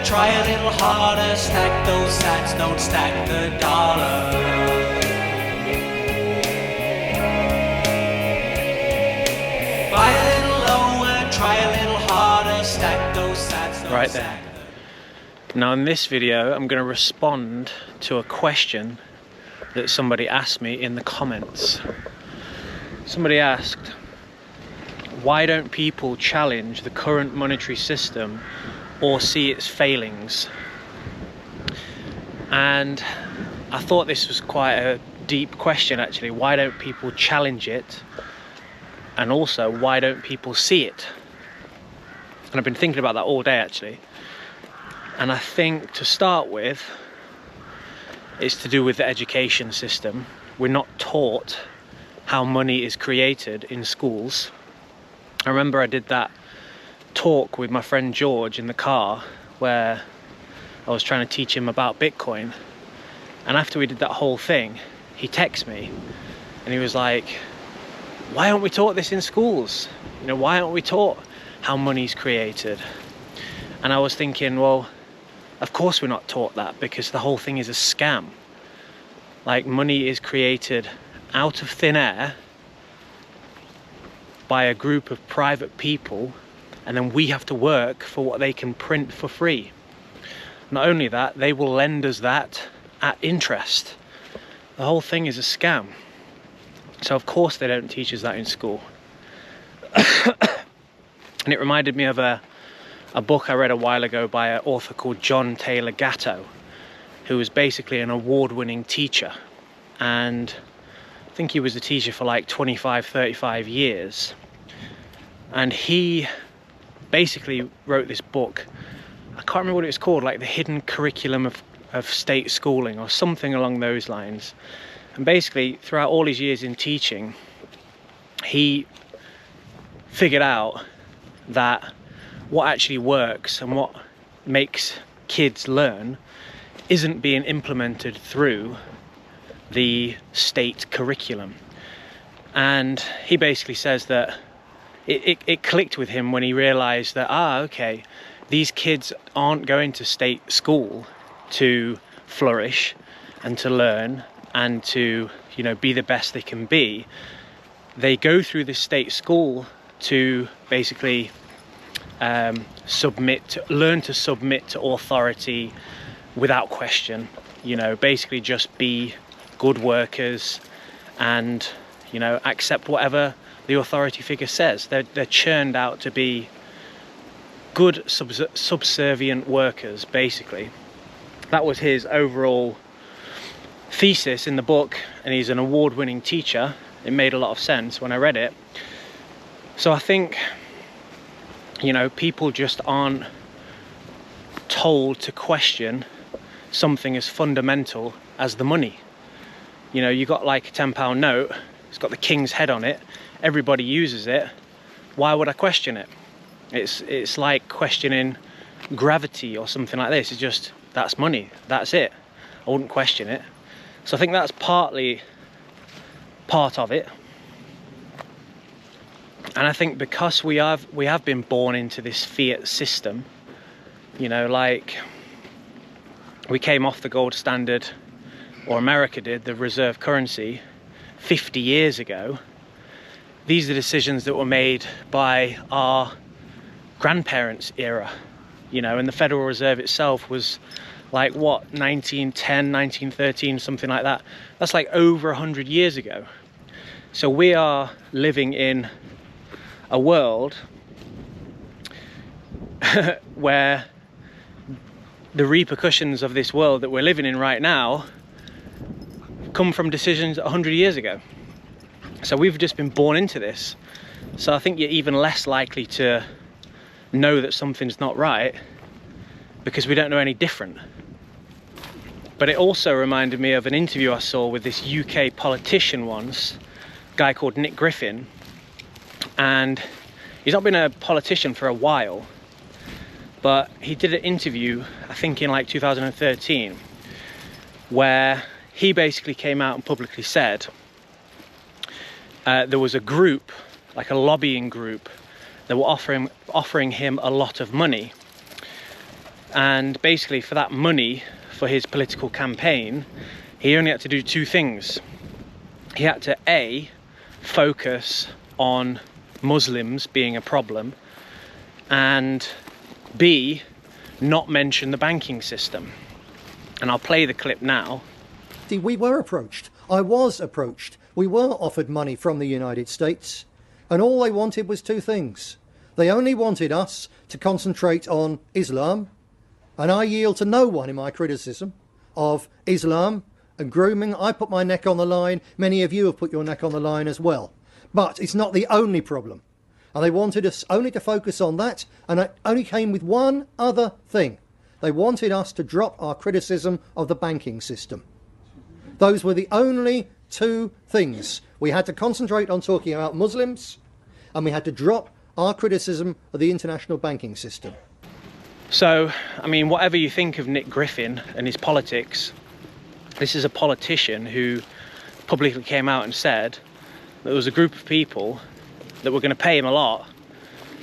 try a little harder, stack those sats, don't stack the dollar. Buy a little lower, try a little harder, stack those sats, don't Right stack there. Now in this video, I'm going to respond to a question that somebody asked me in the comments. Somebody asked, why don't people challenge the current monetary system or see its failings? And I thought this was quite a deep question actually. Why don't people challenge it? And also, why don't people see it? And I've been thinking about that all day actually. And I think to start with, it's to do with the education system. We're not taught how money is created in schools. I remember I did that talk with my friend George in the car where I was trying to teach him about Bitcoin. And after we did that whole thing, he texted me and he was like, why aren't we taught this in schools? You know, why aren't we taught how money's created? And I was thinking, well, of course we're not taught that, because the whole thing is a scam. Like, money is created out of thin air by a group of private people, and then we have to work for what they can print for free. Not only that, they will lend us that at interest. The whole thing is a scam. So of course they don't teach us that in school. And it reminded me of a book I read a while ago by an author called John Taylor Gatto, who was basically an award-winning teacher. And I think he was a teacher for like 25-35 years. And he basically wrote this book. I can't remember what it was called, like The Hidden Curriculum of State Schooling or something along those lines. And basically, throughout all his years in teaching, he figured out that what actually works and what makes kids learn isn't being implemented through the state curriculum. And he basically says that it clicked with him when he realized that, okay, these kids aren't going to state school to flourish and to learn and to, you know, be the best they can be. They go through the state school to basically learn to submit to authority without question, you know, basically just be good workers and, you know, accept whatever the authority figure says. They're churned out to be good subservient workers, basically. That was his overall thesis in the book, and he's an award-winning teacher. It made a lot of sense when I read it. So I think, you know, people just aren't told to question something as fundamental as the money. You know, you got like a £10 note, it's got the king's head on it, everybody uses it. Why would I question it? It's like questioning gravity or something like this. It's just, that's money, that's it. I wouldn't question it. So I think that's partly part of it. And I think because we have been born into this fiat system, you know, like we came off the gold standard, or America did, the reserve currency 50 years ago. These are decisions that were made by our grandparents' era, you know, and the Federal Reserve itself was like what, 1910, 1913, something like that. That's like over 100 years ago. So we are living in a world where the repercussions of this world that we're living in right now come from decisions 100 years ago. So we've just been born into this. So I think you're even less likely to know that something's not right because we don't know any different. But it also reminded me of an interview I saw with this UK politician once, a guy called Nick Griffin. And he's not been a politician for a while, but he did an interview, I think in like 2013, where he basically came out and publicly said there was a group, like a lobbying group, that were offering him a lot of money. And basically for that money, for his political campaign, he only had to do two things. He had to A, focus on Muslims being a problem, and B, not mention the banking system. And I'll play the clip now. We were approached. I was approached. We were offered money from the United States, and all they wanted was two things. They only wanted us to concentrate on Islam, and I yield to no one in my criticism of Islam and grooming. I put my neck on the line. Many of you have put your neck on the line as well. But it's not the only problem. And they wanted us only to focus on that, and it only came with one other thing. They wanted us to drop our criticism of the banking system. Those were the only two things. We had to concentrate on talking about Muslims, and we had to drop our criticism of the international banking system. So, I mean, whatever you think of Nick Griffin and his politics, this is a politician who publicly came out and said that there was a group of people that were going to pay him a lot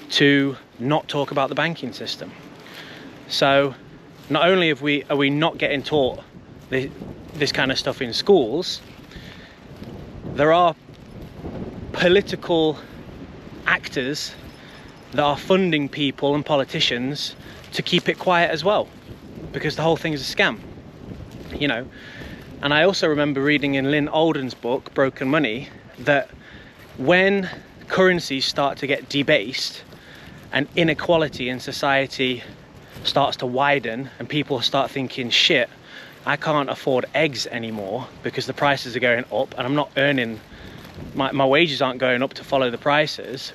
to not talk about the banking system. So not only are we not getting taught this kind of stuff in schools, there are political actors that are funding people and politicians to keep it quiet as well, because the whole thing is a scam, you know. And I also remember reading in Lynn Alden's book, Broken Money, that when currencies start to get debased and inequality in society starts to widen and people start thinking, shit, I can't afford eggs anymore because the prices are going up and I'm not earning, my wages aren't going up to follow the prices,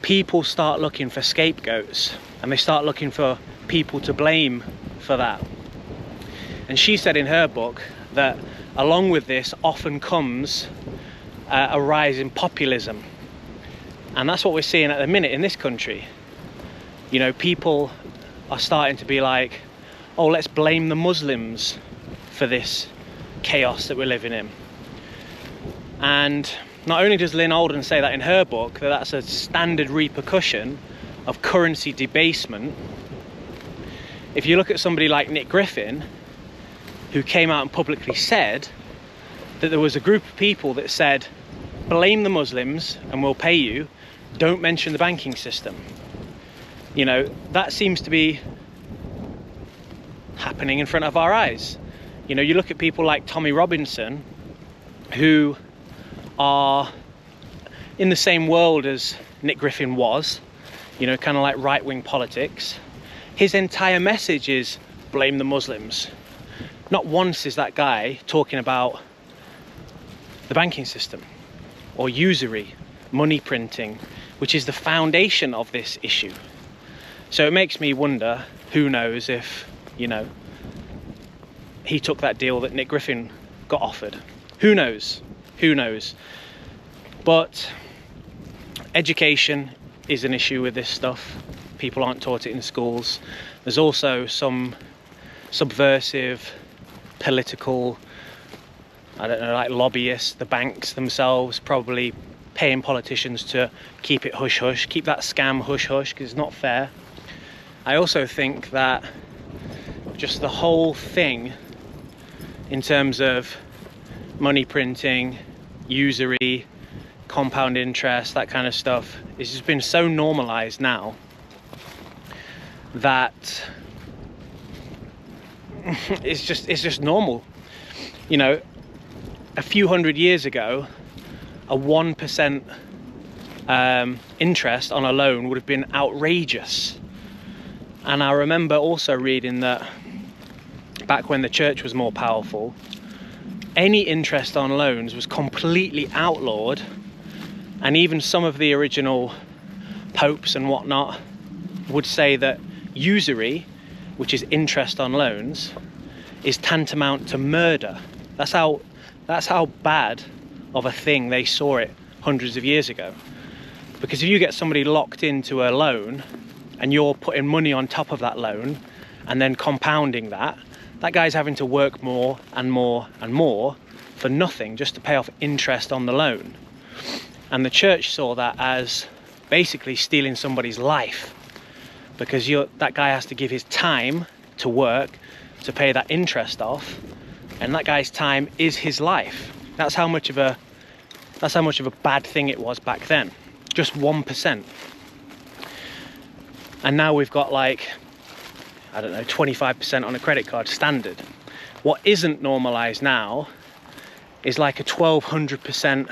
people start looking for scapegoats and they start looking for people to blame for that. And she said in her book that along with this often comes a rise in populism. And that's what we're seeing at the minute in this country. You know, people are starting to be like, oh, let's blame the Muslims for this chaos that we're living in. And not only does Lynn Alden say that in her book, that that's a standard repercussion of currency debasement, if you look at somebody like Nick Griffin, who came out and publicly said that there was a group of people that said, blame the Muslims and we'll pay you, don't mention the banking system. You know, that seems to be happening in front of our eyes. You know, you look at people like Tommy Robinson, who are in the same world as Nick Griffin was, you know, kind of like right-wing politics. His entire message is blame the Muslims. Not once is that guy talking about the banking system or usury, money printing, which is the foundation of this issue. So it makes me wonder, who knows if, you know, he took that deal that Nick Griffin got offered. Who knows? Who knows? But education is an issue with this stuff. People aren't taught it in schools. There's also some subversive political, I don't know, like lobbyists, the banks themselves probably paying politicians to keep it hush-hush, keep that scam hush-hush, because it's not fair. I also think that just the whole thing in terms of money printing, usury, compound interest, that kind of stuff, it's just been so normalized now that it's just normal. You know, a few hundred years ago, a 1% interest on a loan would have been outrageous. And I remember also reading that back when the church was more powerful, any interest on loans was completely outlawed, and even some of the original popes and whatnot would say that usury, which is interest on loans, is tantamount to murder. That's how bad of a thing they saw it hundreds of years ago. Because if you get somebody locked into a loan and you're putting money on top of that loan and then compounding that, that guy's having to work more and more and more for nothing, just to pay off interest on the loan. And the church saw that as basically stealing somebody's life, because that guy has to give his time to work to pay that interest off, and that guy's time is his life. That's how much of a bad thing it was back then. Just 1%. And now we've got like, I don't know, 25% on a credit card standard. What isn't normalized now is like a 1200%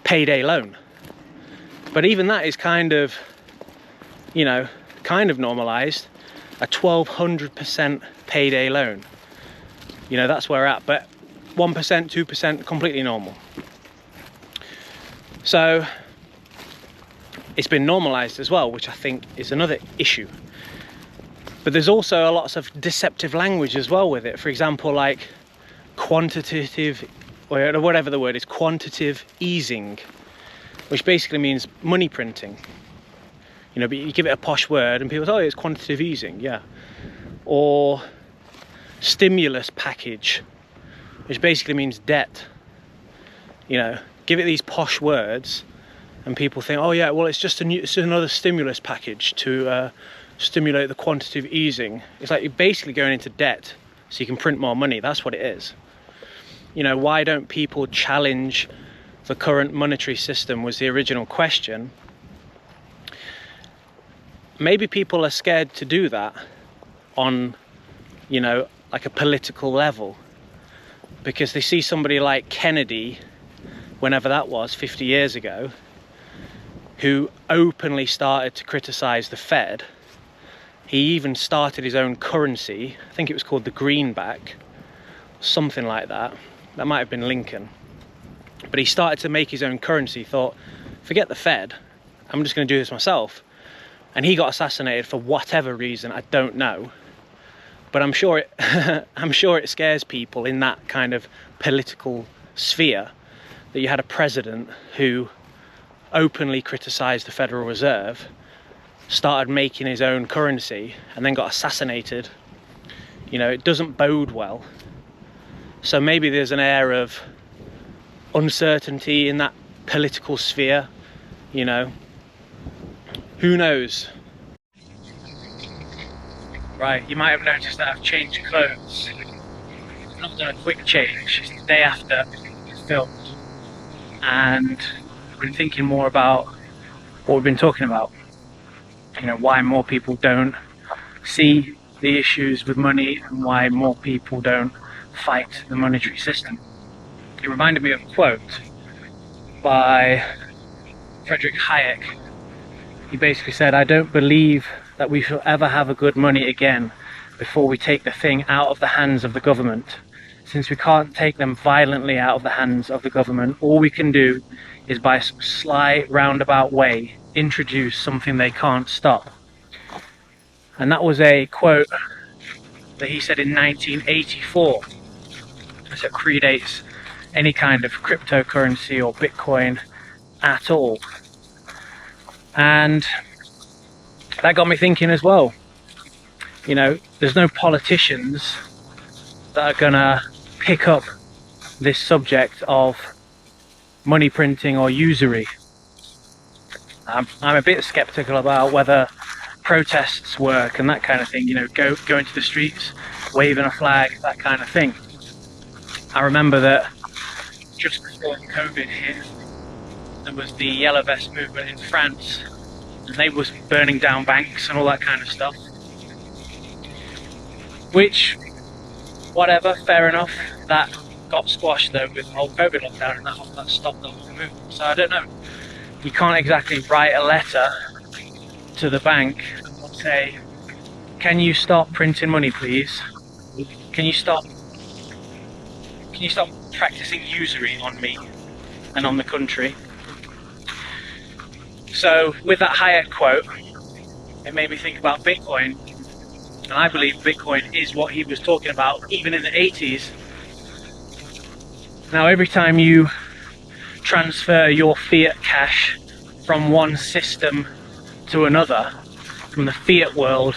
payday loan. But even that is kind of, you know, kind of normalized. A 1200% payday loan. You know, that's where we're at. But 1%, 2%, completely normal. So it's been normalized as well, which I think is another issue. But there's also lots of deceptive language as well with it. For example, like quantitative, or whatever the word is, quantitative easing, which basically means money printing. You know, but you give it a posh word and people say, oh, it's quantitative easing, yeah. Or stimulus package, which basically means debt. You know, give it these posh words and people think, oh yeah, well, it's another stimulus package to stimulate the quantitative easing. It's like you're basically going into debt so you can print more money. That's what it is. You know, why don't people challenge the current monetary system was the original question. Maybe people are scared to do that on, you know, like a political level, because they see somebody like Kennedy, whenever that was, 50 years ago, who openly started to criticize the Fed. He even started his own currency. I think it was called the greenback, something like that. That might have been Lincoln. But he started to make his own currency, thought, forget the Fed, I'm just going to do this myself. And he got assassinated for whatever reason, I don't know. But I'm sure it scares people in that kind of political sphere that you had a president who openly criticized the Federal Reserve, started making his own currency, and then got assassinated. You know, it doesn't bode well. So maybe there's an air of uncertainty in that political sphere, you know. Who knows? Right, you might have noticed that I've changed clothes. I've not done a quick change, it's the day after it's filmed. And I've been thinking more about what we've been talking about. You know, why more people don't see the issues with money and why more people don't fight the monetary system. It reminded me of a quote by Friedrich Hayek. He basically said, I don't believe that we shall ever have a good money again before we take the thing out of the hands of the government. Since we can't take them violently out of the hands of the government, all we can do is by a sly roundabout way introduce something they can't stop. And that was a quote that he said in 1984. So it predates any kind of cryptocurrency or Bitcoin at all. And that got me thinking as well. You know, there's no politicians that are gonna pick up this subject of money printing or usury. I'm a bit skeptical about whether protests work and that kind of thing, you know, go into the streets, waving a flag, that kind of thing. I remember that just before COVID hit, there was the Yellow Vest movement in France, and they was burning down banks and all that kind of stuff. Which, whatever, fair enough, that got squashed though with the whole COVID lockdown, and that stopped the whole movement. So I don't know. You can't exactly write a letter to the bank and say, can you stop printing money please? Can you stop practicing usury on me and on the country? So with that Hayek quote, it made me think about Bitcoin, and I believe Bitcoin is what he was talking about even in the 80s. Now every time you transfer your fiat cash from one system to another, from the fiat world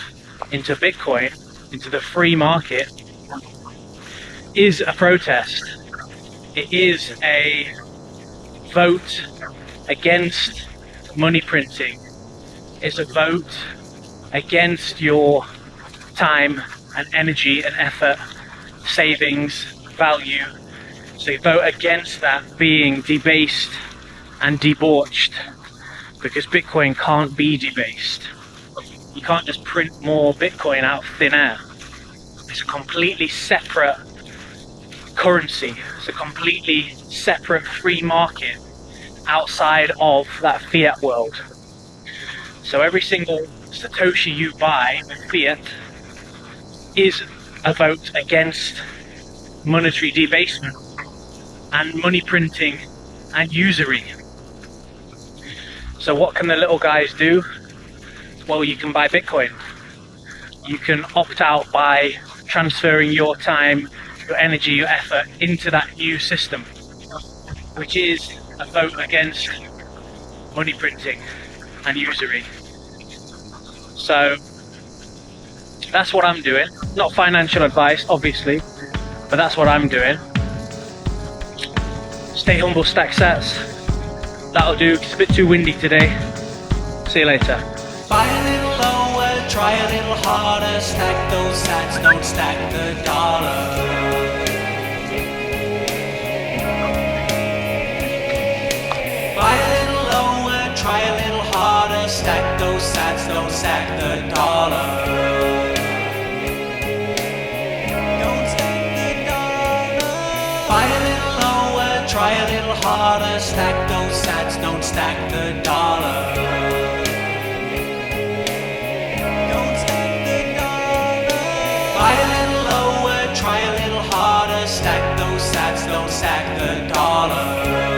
into Bitcoin, into the free market, is a protest. It is a vote against money printing. It's a vote against your time and energy and effort, savings, value. So you vote against that being debased and debauched, because Bitcoin can't be debased. You can't just print more Bitcoin out of thin air. It's a completely separate currency. It's a completely separate free market outside of that fiat world. So every single Satoshi you buy with fiat is a vote against monetary debasement and money printing and usury. So what can the little guys do? Well, you can buy Bitcoin. You can opt out by transferring your time, your energy, your effort into that new system, which is a vote against money printing and usury. So that's what I'm doing. Not financial advice, obviously, but that's what I'm doing. Stay humble, stack sats. That'll do. It's a bit too windy today. See you later. Buy a little lower, try a little harder, stack those sats, don't stack the dollar. Buy a little lower, try a little harder, stack those sats, don't stack the dollar. Don't stack the dollar. Buy a little lower, try a little harder, stack those sats, don't stack the dollar. Buy a little lower, try a little harder, stack those sats, don't stack the dollar.